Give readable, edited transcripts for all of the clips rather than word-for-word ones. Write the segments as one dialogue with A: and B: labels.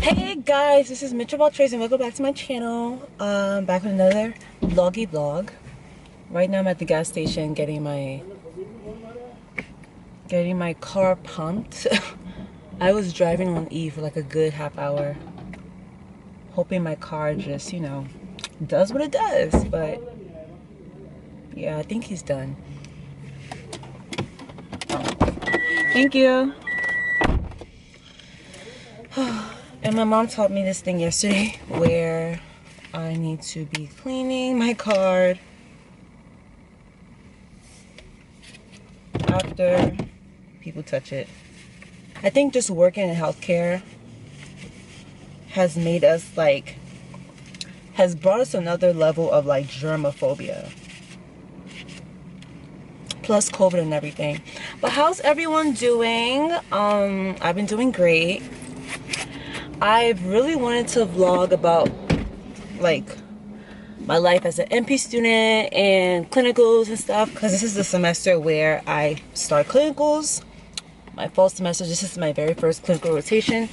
A: Hey guys, this is Mitchell Trace and welcome back to my channel. Back with another vloggy vlog. Right now I'm at the gas station getting my car pumped. I was driving on E for like a good half hour, hoping my car just, does what it does. But yeah, I think he's done. Thank you. And my mom taught me this thing yesterday where I need to be cleaning my card after people touch it. I think just working in healthcare has made us has brought us to another level of germophobia. Plus COVID and everything. But how's everyone doing? I've been doing great. I've really wanted to vlog about my life as an NP student and clinicals and stuff, because this is the semester where I start clinicals. My fall semester, this is my very first clinical rotation.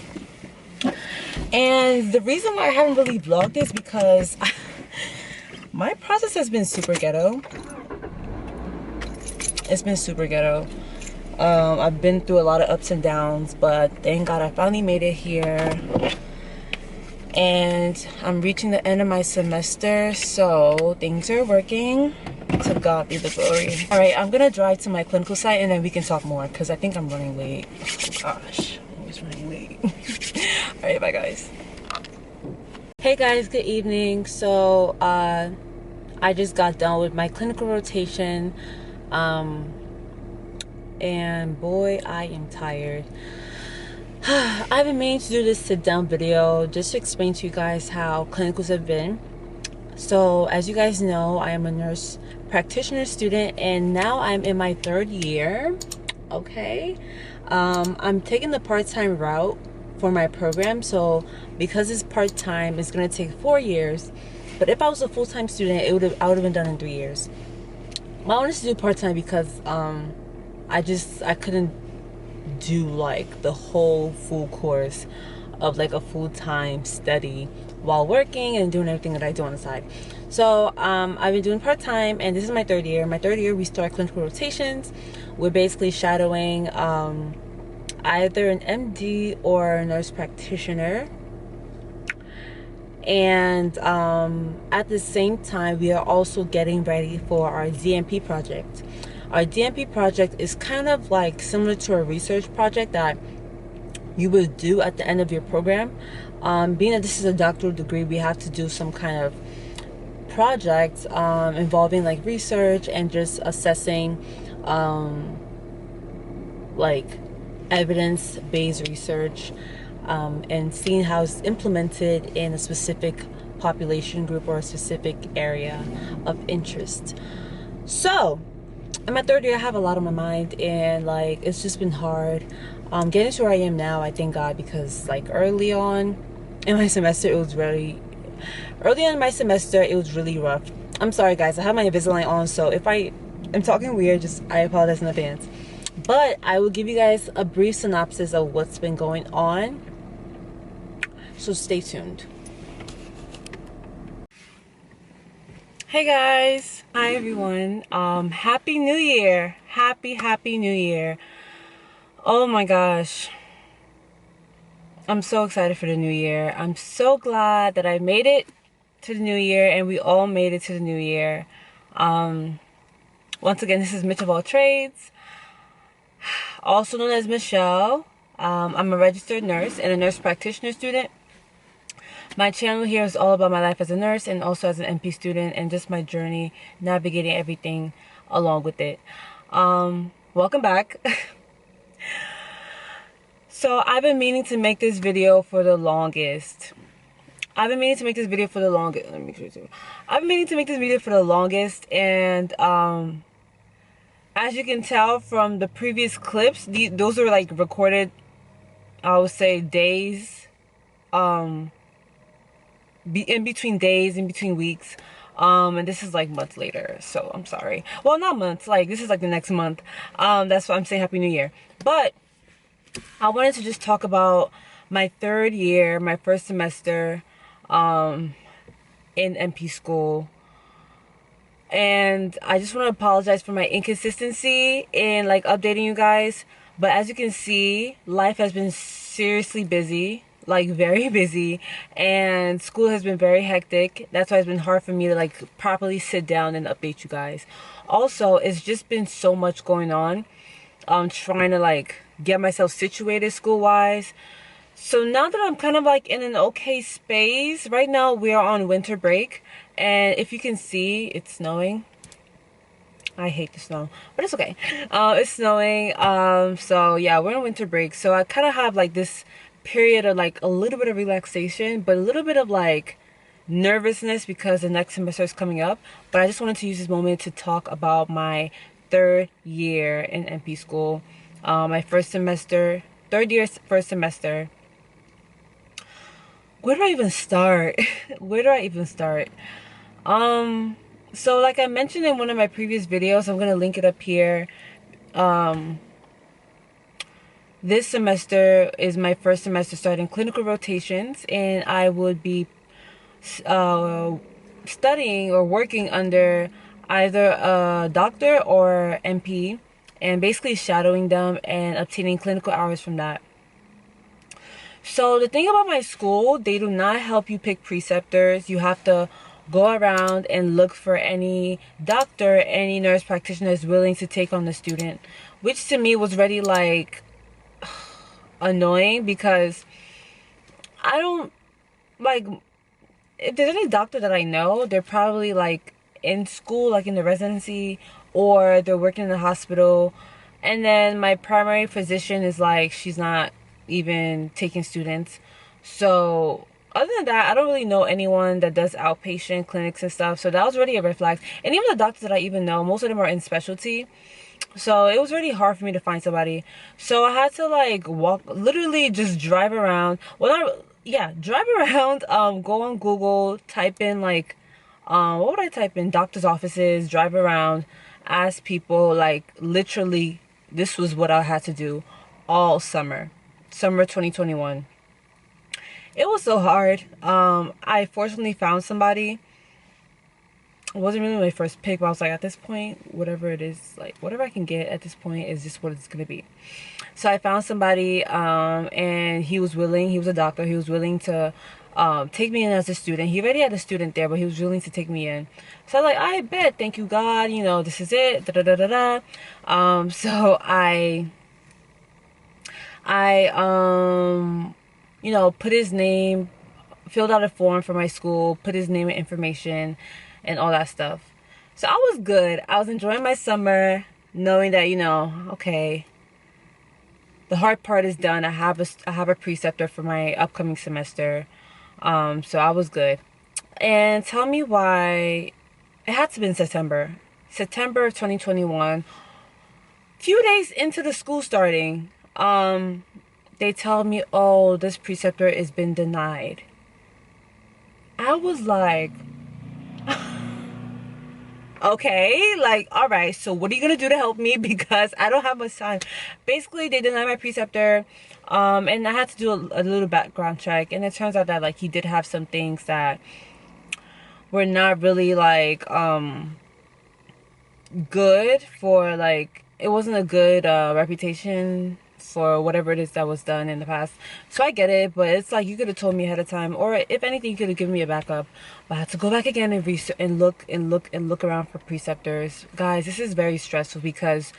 A: And the reason why I haven't really vlogged is because my process has been super ghetto. It's been super ghetto. I've been through a lot of ups and downs, but thank God I finally made it here. And I'm reaching the end of my semester, so things are working. To God be the glory. Alright, I'm gonna drive to my clinical site and then we can talk more, because I think I'm running late. Oh gosh, I'm always running late. Alright, bye guys. Hey guys, good evening. So I just got done with my clinical rotation. And boy, I am tired. I've been meaning to do this sit down video just to explain to you guys how clinicals have been. So as you guys know, I am a nurse practitioner student and now I'm in my third year. Okay. I'm taking the part-time route for my program. So because it's part-time, it's going to take 4 years. But if I was a full-time student, I would have been done in 3 years. I wanted to do part-time because I couldn't do the whole full course of a full-time study while working and doing everything that I do on the side. So I've been doing part-time, and this is my third year. My third year we start clinical rotations. We're basically shadowing either an MD or a nurse practitioner. And at the same time, we are also getting ready for our Dnp project. Our Dnp project is kind of similar to a research project that you would do at the end of your program. Being that this is a doctoral degree, we have to do some kind of project involving research and just assessing evidence-based research. And seeing how it's implemented in a specific population group or a specific area of interest. So, in my third year, I have a lot on my mind, and it's just been hard. Getting to where I am now, I thank God, because early on in my semester, it was really rough. I'm sorry guys, I have my Invisalign on, so if I am talking weird, I apologize in advance. But I will give you guys a brief synopsis of what's been going on. So stay tuned. Hey guys. Hi everyone. Happy New Year. Happy New Year. Oh my gosh. I'm so excited for the new year. I'm so glad that I made it to the new year and we all made it to the new year. Once again, this is Mitch of all trades, also known as Michelle. I'm a registered nurse and a nurse practitioner student. My channel here is all about my life as a nurse and also as an NP student and just my journey navigating everything along with it. Welcome back. So I've been meaning to make this video for the longest. I've been meaning to make this video for the longest. Let me make sure too. I've been meaning to make this video for the longest, and as you can tell from the previous clips, those are recorded, I would say, days, in between days, in between weeks, and this is months later, so I'm sorry. Well, not months, this is the next month. That's why I'm saying Happy New Year. But I wanted to just talk about my third year, my first semester in NP school. And I just want to apologize for my inconsistency in like updating you guys. But as you can see, life has been seriously busy, like very busy, and school has been very hectic. That's why it's been hard for me to like properly sit down and update you guys. Also, it's just been so much going on. I'm trying to like get myself situated school wise. So now that I'm kind of like in an okay space, right now we are on winter break, and if you can see, it's snowing. I hate the snow, but it's okay. It's snowing. So yeah, we're on winter break. So I kind of have like this period of like a little bit of relaxation, but a little bit of like nervousness because the next semester is coming up. But I just wanted to use this moment to talk about my third year in NP school. My first semester, third year, first semester. Where do I even start? Where do I even start? So like I mentioned in one of my previous videos, I'm gonna link it up here. This semester is my first semester starting clinical rotations, and I would be studying or working under either a doctor or NP, and basically shadowing them and obtaining clinical hours from that. So the thing about my school, they do not help you pick preceptors. You have to go around and look for any doctor, any nurse practitioner is willing to take on the student, which to me was really like annoying because I don't like, if there's any doctor that I know, they're probably like in school, like in the residency, or they're working in the hospital. And then my primary physician is like, she's not even taking students. So other than that, I don't really know anyone that does outpatient clinics and stuff. So that was really a red flag. And even the doctors that I even know, most of them are in specialty. So it was really hard for me to find somebody. So I had to like walk, literally just drive around. Well, not, yeah, drive around, go on Google, type in like, what would I type in? Doctor's offices, drive around, ask people, like literally this was what I had to do all summer 2021. It was so hard. I fortunately found somebody. It wasn't really my first pick, but I was like, at this point, whatever it is, like whatever I can get at this point is just what it's gonna be. So I found somebody, and he was willing. He was a doctor. He was willing to take me in as a student. He already had a student there, but he was willing to take me in. So I was like, I bet, thank you God, you know, this is it. Da da da da da. So I you know, put his name, filled out a form for my school, put his name and information and all that stuff. So I was good. I was enjoying my summer, knowing that, you know, okay, the hard part is done. I have a preceptor for my upcoming semester. So I was good. And tell me why it had to be in September of 2021. Few days into the school starting, they tell me, oh, this preceptor has been denied. I was like, okay, like, all right, so what are you gonna do to help me? Because I don't have much time. Basically, they denied my preceptor, and I had to do a little background check, and it turns out that like he did have some things that were not really like good for, like, it wasn't a good reputation for whatever it is that was done in the past. So I get it, but it's like you could have told me ahead of time, or if anything, you could have given me a backup. But I had to go back again and research and look around for preceptors. Guys, this is very stressful because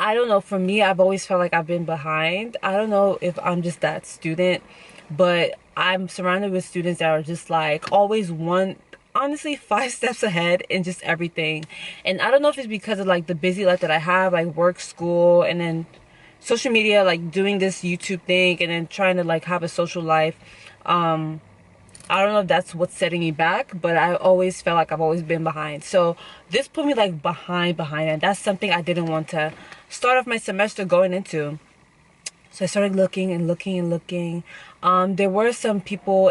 A: I don't know, for me, I've always felt like I've been behind. I don't know if I'm just that student, but I'm surrounded with students that are just like always honestly 5 steps ahead in just everything. And I don't know if it's because of like the busy life that I have, like work, school, and then social media, like doing this YouTube thing and then trying to like have a social life. I don't know if that's what's setting me back, but I always felt like I've always been behind. So this put me like behind, and that's something I didn't want to start off my semester going into. So I started looking and looking. There were some people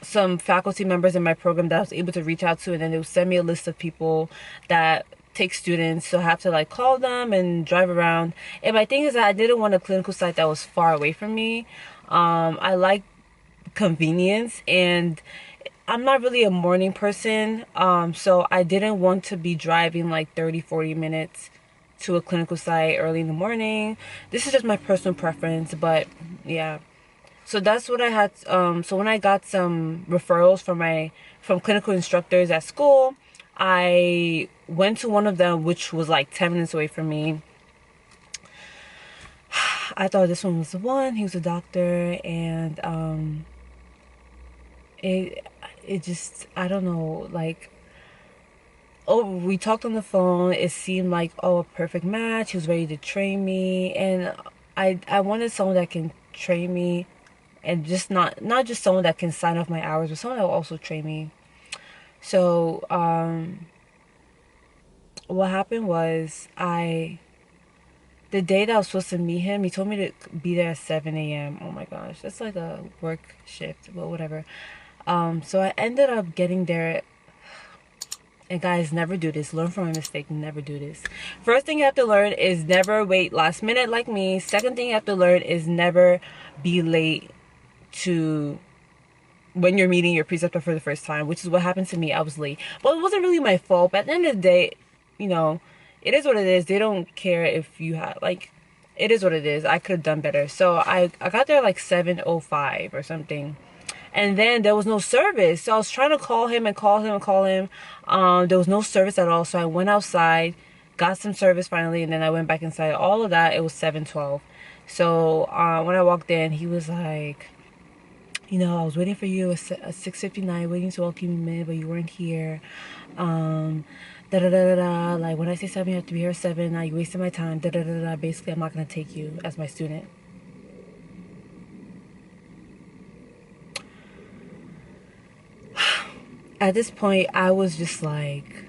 A: some faculty members in my program that I was able to reach out to, and then they would send me a list of people that take students. So I have to like call them and drive around. And my thing is that I didn't want a clinical site that was far away from me. I like convenience, and I'm not really a morning person, so I didn't want to be driving like 30-40 minutes to a clinical site early in the morning. This is just my personal preference, but yeah. So that's what I had. So when I got some referrals from clinical instructors at school, I went to one of them, which was like 10 minutes away from me. I thought this one was the one. He was a doctor, and it it just, I don't know, like, oh, we talked on the phone. It seemed like, oh, a perfect match. He was ready to train me, and I wanted someone that can train me, and just not just someone that can sign off my hours, but someone that will also train me. So what happened was, the day that I was supposed to meet him, he told me to be there at 7 a.m. Oh my gosh, that's like a work shift, but whatever. So I ended up getting there. And guys, never do this. Learn from my mistake. Never do this. First thing you have to learn is never wait last minute like me. Second thing you have to learn is never be late to when you're meeting your preceptor for the first time, which is what happened to me. I was late. Well, it wasn't really my fault, but at the end of the day, you know, it is what it is. They don't care if you have, like, it is what it is. I could have done better. So I got there like 7:05 or something. And then there was no service. So I was trying to call him and call him and call him. There was no service at all. So I went outside, got some service finally, and then I went back inside. All of that, it was 7:12. So when I walked in, he was like, I was waiting for you at 6:59, waiting to welcome you in, but you weren't here. Da da da da da. Like, when I say 7, you have to be here at 7. Now you wasted my time. Da da da da. Basically, I'm not gonna take you as my student. At this point, I was just like,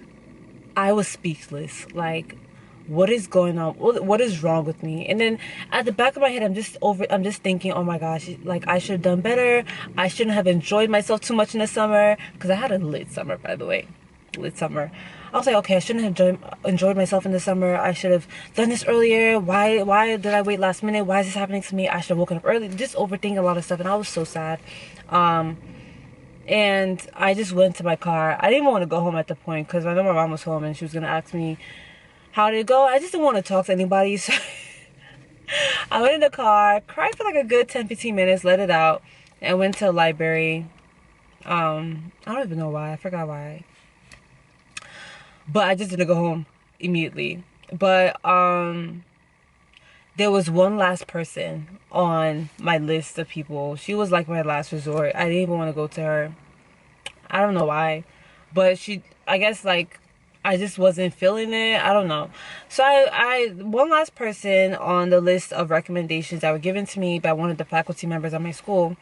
A: I was speechless. Like, what is going on? What is wrong with me? And then at the back of my head, I'm just thinking, oh my gosh, like, I should have done better. I shouldn't have enjoyed myself too much in the summer, because I had a lit summer, by the way. Lit summer. I was like, okay, I shouldn't have enjoyed myself in the summer. I should have done this earlier. Why did I wait last minute? Why is this happening to me? I should have woken up early. Just overthinking a lot of stuff, and I was so sad. And I just went to my car. I didn't even want to go home at the point, because I know my mom was home and she was going to ask me, how did it go? I just didn't want to talk to anybody. So I went in the car, cried for like a good 10-15 minutes, let it out, and went to the library. I don't even know why. I forgot why. But I just didn't go home immediately. But there was one last person on my list of people. She was like my last resort. I didn't even want to go to her. I don't know why. But I guess, like, I just wasn't feeling it. I don't know. So one last person on the list of recommendations that were given to me by one of the faculty members at my school.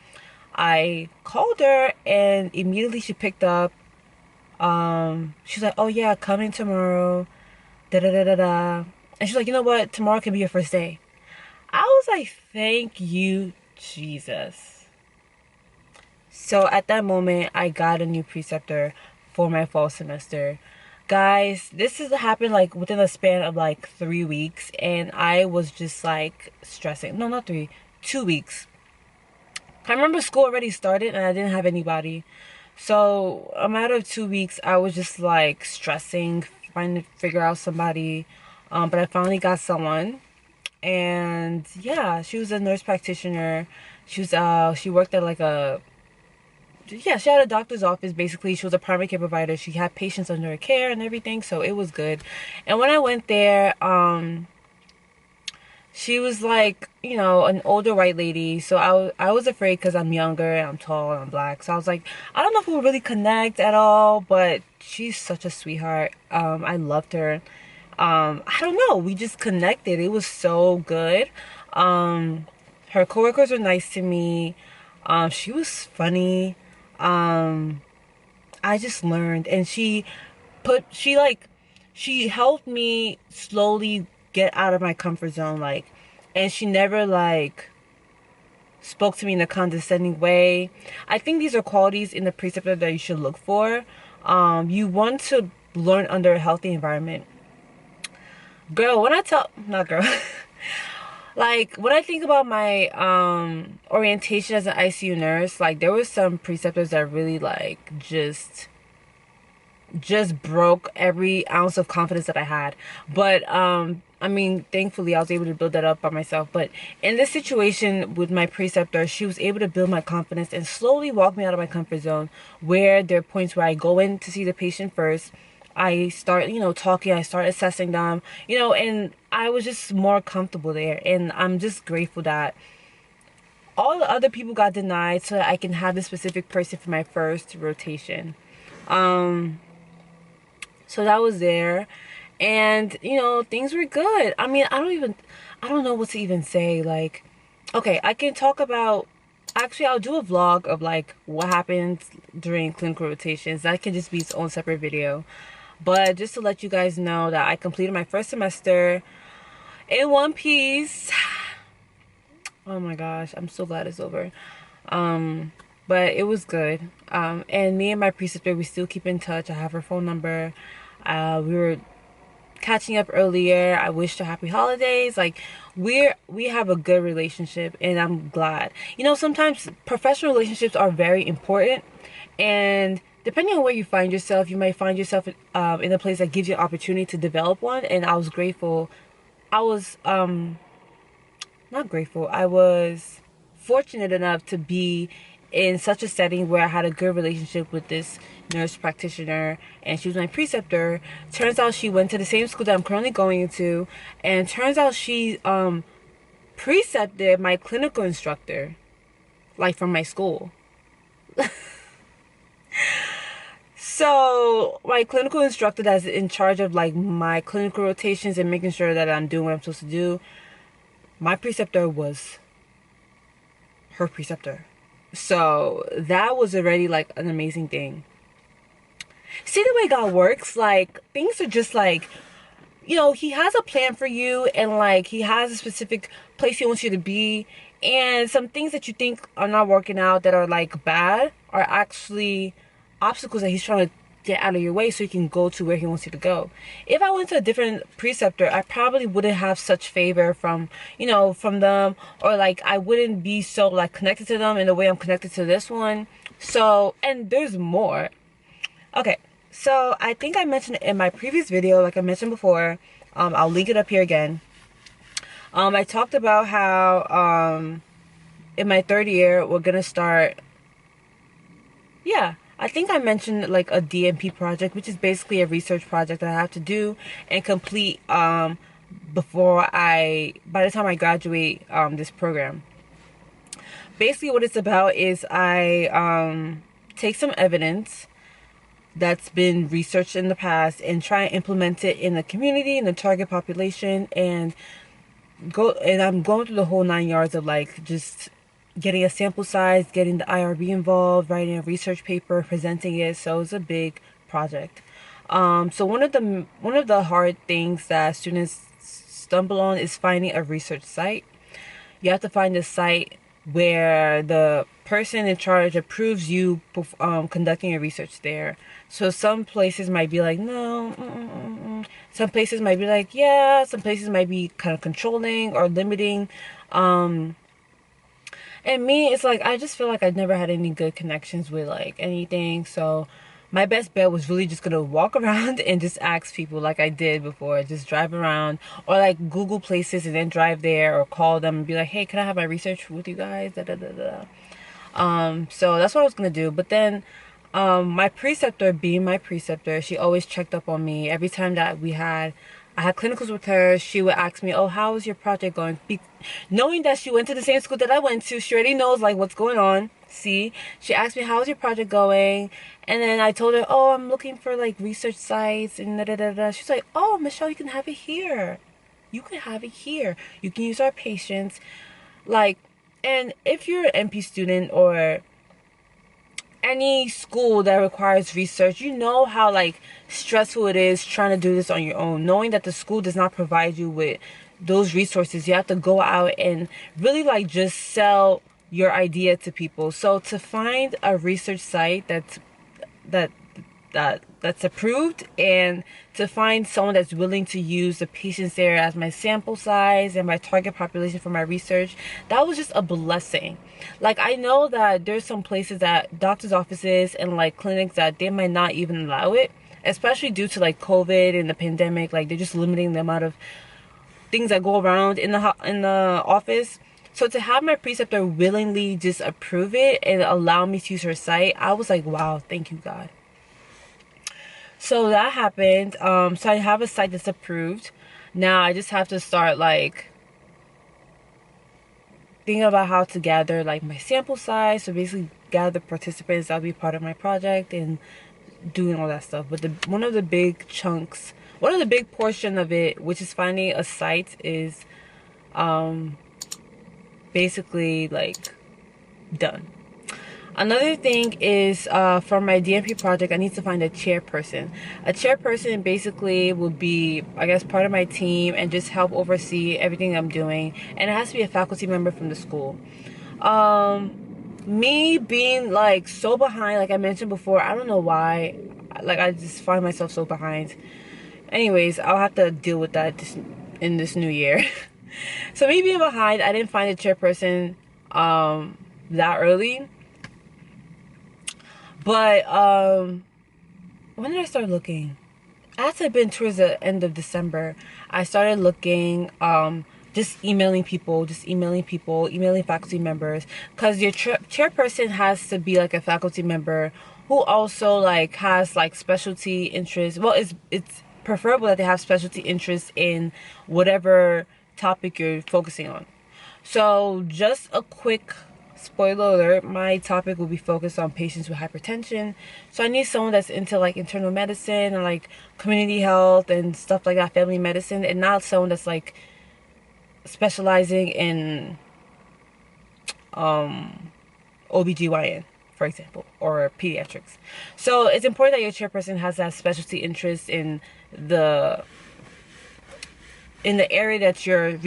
A: I called her, and immediately she picked up. She's like, oh yeah, coming tomorrow. Da da da da da. And she's like, you know what? Tomorrow can be your first day. I was like, thank you, Jesus. So at that moment, I got a new preceptor for my fall semester. Guys, this has happened like within a span of like 3 weeks, and I was just like stressing. No, not 3, 2 weeks. I remember school already started and I didn't have anybody. So a matter of 2 weeks, I was just like stressing, trying to figure out somebody. But I finally got someone. And yeah, she was a nurse practitioner. She worked at like she had a doctor's office. Basically, she was a primary care provider. She had patients under her care and everything, so it was good. And when I went there, she was like, an older white lady. So I was afraid, because I'm younger and I'm tall and I'm black. So I was like, I don't know if we'll really connect at all, but she's such a sweetheart. I loved her. I don't know, we just connected. It was so good. Her coworkers were nice to me. She was funny. I just learned, and she helped me slowly get out of my comfort zone, like, and she never like spoke to me in a condescending way. I think these are qualities in the preceptor that you should look for. You want to learn under a healthy environment. Girl, when I tell, not girl, Like, when I think about my orientation as an ICU nurse, like, there were some preceptors that really, like, just broke every ounce of confidence that I had. But I mean, thankfully I was able to build that up by myself. But in this situation with my preceptor, she was able to build my confidence and slowly walk me out of my comfort zone, where there are points where I go in to see the patient first. I start, talking, I start assessing them, and I was just more comfortable there. And I'm just grateful that all the other people got denied so that I can have this specific person for my first rotation. So that was there. And, things were good. I mean, I don't know what to even say. Like, okay, I can talk about, actually, I'll do a vlog of, like, what happens during clinical rotations. That can just be its own separate video. But just to let you guys know that I completed my first semester in one piece. Oh my gosh, I'm so glad it's over. But it was good. And me and my preceptor, we still keep in touch. I have her phone number. We were catching up earlier. I wished her happy holidays. Like, we have a good relationship, and I'm glad. Sometimes professional relationships are very important, and depending on where you find yourself, you might find yourself in a place that gives you an opportunity to develop one. And I was grateful. I was not grateful. I was fortunate enough to be in such a setting where I had a good relationship with this nurse practitioner, and she was my preceptor. Turns out she went to the same school that I'm currently going into, and turns out she precepted my clinical instructor, like, from my school. So my clinical instructor that's in charge of, like, my clinical rotations and making sure that I'm doing what I'm supposed to do, my preceptor was her preceptor. So that was already, like, an amazing thing. See the way God works? Like, things are just like, he has a plan for you, and, like, he has a specific place he wants you to be. And some things that you think are not working out, that are, like, bad, are actually obstacles that he's trying to get out of your way so you can go to where he wants you to go. If I went to a different preceptor, I probably wouldn't have such favor from them, or, like, I wouldn't be so, like, connected to them in the way I'm connected to this one. So, and there's more. Okay, so I think I mentioned in my previous video, like I mentioned before, I'll link it up here again. I talked about how in my third year we're gonna start, yeah, I think I mentioned, like, a Dnp project, which is basically a research project that I have to do and complete by the time I graduate this program. Basically what it's about is I take some evidence that's been researched in the past and try and implement it in the community, in the target population, and I'm going through the whole 9 yards of, like, just getting a sample size, getting the IRB involved, writing a research paper, presenting it. So it's a big project. So one of the hard things that students stumble on is finding a research site. You have to find a site where the person in charge approves you conducting your research there. So some places might be like, no. Some places might be like, yeah. Some places might be kind of controlling or limiting. And me, it's like, I just feel like I never had any good connections with, like, anything. So my best bet was really just gonna walk around and just ask people, like I did before. Just drive around, or, like, Google places and then drive there, or call them and be like, hey, can I have my research with you guys? So that's what I was gonna do. But then my preceptor, being my preceptor, she always checked up on me. Every time that I had clinicals with her, she would ask me, oh, how is your project going? Knowing that she went to the same school that I went to, she already knows, like, what's going on. See, she asked me, how's your project going? And then I told her, oh, I'm looking for, like, research sites and She's like, oh, Michelle, you can have it here. You can have it here. You can use our patients. Like, and if you're an NP student or any school that requires research, you know how, like, stressful it is trying to do this on your own, knowing that the school does not provide you with those resources. You have to go out and really, like, just sell your idea to people. So to find a research site that that's approved, and to find someone that's willing to use the patients there as my sample size and my target population for my research, that was just a blessing. Like, I know that there's some places, that doctors' offices and like clinics, that they might not even allow it, especially due to like COVID and the pandemic. Like, they're just limiting the amount of things that go around in the office. So to have my preceptor willingly just approve it and allow me to use her site, I was like, wow, thank you, God. So that happened. So I have a site that's approved. Now I just have to start like thinking about how to gather like my sample size. So basically gather participants that'll be part of my project and doing all that stuff. But one of the big portion of it, which is finding a site, is basically like done. Another thing is, for my Dnp project, I need to find a chairperson. A chairperson basically will be, I guess, part of my team and just help oversee everything I'm doing. And it has to be a faculty member from the school. Me being like so behind, like I mentioned before, I don't know why. Like, I just find myself so behind. Anyways, I'll have to deal with that in this new year. So me being behind, I didn't find a chairperson that early. But when did I start looking? As I've been towards the end of December, I started looking, just emailing faculty members, because your chairperson has to be like a faculty member who also like has like specialty interests. Well, it's preferable that they have specialty interests in whatever topic you're focusing on. So just a quick spoiler alert, my topic will be focused on patients with hypertension. So I need someone that's into like internal medicine and like community health and stuff like that, family medicine, and not someone that's like specializing in OBGYN, for example, or pediatrics. So it's important that your chairperson has that specialty interest in the area that your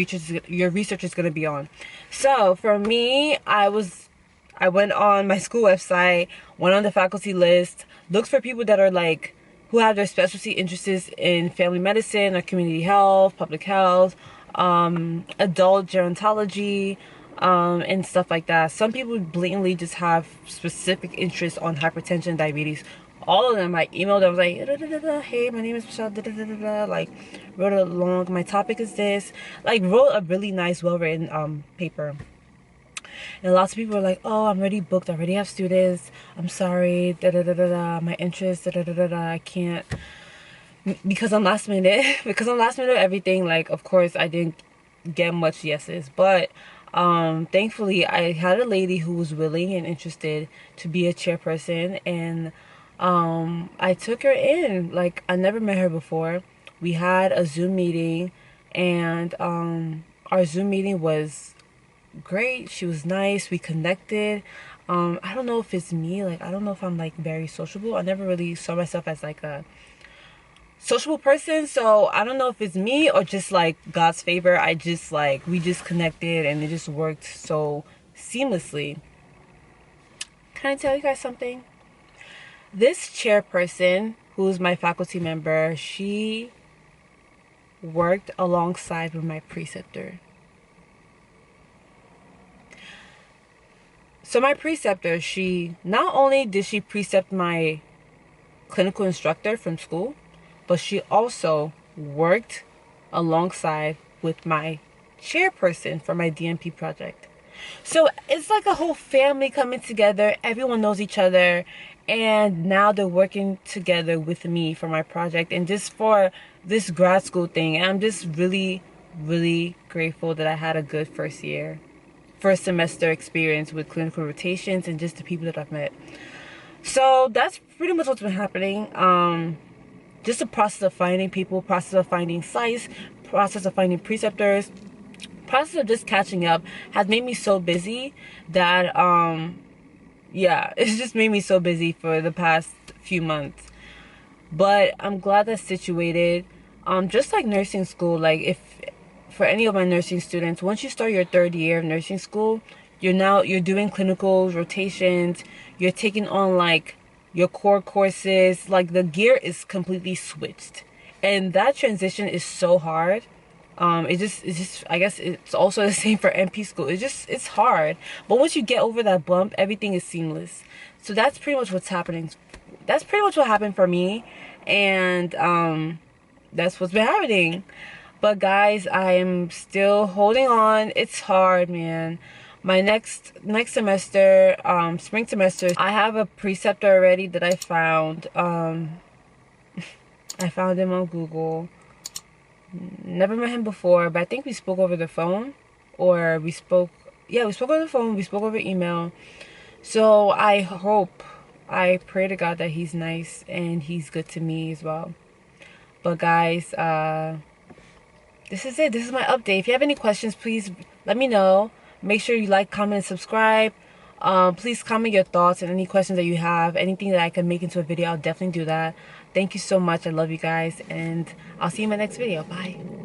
A: research is going to be on. So for me, I went on my school website, went on the faculty list, looked for people that are like, who have their specialty interests in family medicine or community health, public health, adult-gerontology, and stuff like that. Some people blatantly just have specific interests on hypertension and diabetes. All of them, I emailed them, I was like, da, da, da, da, hey, my name is Michelle, da, da, da, da, da, like, wrote along, my topic is this, like, wrote a really nice, well-written paper. And lots of people were like, oh, I'm already booked, I already have students, I'm sorry, da, da, da, da, da, my interest, da, da, da, da, da, I can't, because I'm last minute, everything, like, of course, I didn't get much yeses, but thankfully, I had a lady who was willing and interested to be a chairperson, and I took her in. Like, I never met her before. We had a Zoom meeting, and our Zoom meeting was great. She was nice. We connected. I don't know if it's me. Like, I don't know if I'm like very sociable. I never really saw myself as like a sociable person, so I don't know if it's me or just like God's favor. I just like, we just connected and it just worked so seamlessly. Can I tell you guys something? This chairperson, who's my faculty member, she worked alongside with my preceptor. So my preceptor, she not only did she precept my clinical instructor from school, but she also worked alongside with my chairperson for my Dnp project. So it's like a whole family coming together. Everyone knows each other, and now they're working together with me for my project and just for this grad school thing. And I'm just really, really grateful that I had a good first semester experience with clinical rotations and just the people that I've met. So that's pretty much what's been happening. Just the process of finding people, process of finding sites, process of finding preceptors, process of just catching up has made me so busy that, yeah, it's just made me so busy for the past few months. But I'm glad that's situated. Just like nursing school, like if for any of my nursing students, once you start your third year of nursing school, you're doing clinical rotations, you're taking on like your core courses, like the gear is completely switched, and that transition is so hard. It's just I guess it's also the same for NP school. It's hard, but once you get over that bump, everything is seamless. So that's pretty much what's happening. That's pretty much what happened for me, and that's what's been happening. But guys, I am still holding on. It's hard, man. My next semester, spring semester, I have a preceptor already that I found. I found him on Google. Never met him before, but I think we spoke over the phone, or we spoke. Yeah, we spoke over the phone. We spoke over email. So I pray to God that he's nice and he's good to me as well. But guys, this is it. This is my update. If you have any questions, please let me know. Make sure you like, comment, and subscribe. Please comment your thoughts and any questions that you have. Anything that I can make into a video, I'll definitely do that. Thank you so much. I love you guys, and I'll see you in my next video. Bye.